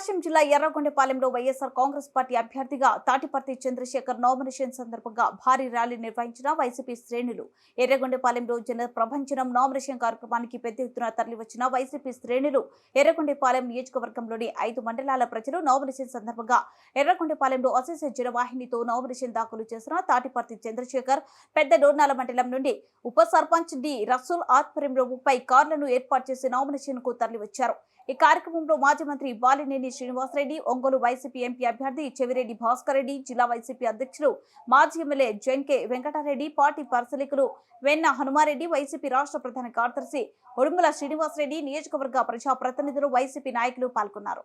ప్రకాశం జిల్లా ఎర్రగొండపాలెంలో వైఎస్ఆర్ కాంగ్రెస్ పార్టీ అభ్యర్థిగా తాటిపర్తి చంద్రశేఖర్ నామినేషన్ సందర్భంగా భారీ ర్యాలీ నిర్వహించిన వైసీపీ శ్రేణులు. ఎర్రగొండపాలెంలో జన ప్రభంజనం నామినేషన్ కార్యక్రమానికి పెద్ద ఎత్తున తరలివచ్చిన వైసీపీ శ్రేణులు ఎర్రగొండపాలెం నియోజకవర్గంలోని 5 మండలాల ప్రజలు నామినేషన్ సందర్భంగా ఎర్రగొండపాలెంలో అశేష జనవాహినితో నామినేషన్ దాఖలు చేసిన తాటిపర్తి చంద్రశేఖర్ పెద్ద డోర్నాల మండలం నుండి ఉప సర్పంచ్ డి రసూల్ ఆధ్వర్యంలో 30 కార్లను ఏర్పాటు చేసి నామినేషన్ కు తరలివచ్చారు. ఈ కార్యక్రమంలో మాజీ మంత్రి బాలినేని శ్రీనివాసరెడ్డి, ఒంగోలు వైసీపీ ఎంపీ అభ్యర్థి చెవిరెడ్డి భాస్కర్ రెడ్డి, జిల్లా వైసీపీ అధ్యక్షులు మాజీ ఎమ్మెల్యే జెన్కే వెంకటారెడ్డి, పార్టీ పరిశీలకులు వెన్న హనుమారెడ్డి, వైసీపీ రాష్ట్ర ప్రధాన కార్యదర్శి ఉడుమల శ్రీనివాసరెడ్డి, నియోజకవర్గ ప్రజా ప్రతినిధులు, వైసీపీ నాయకులు పాల్గొన్నారు.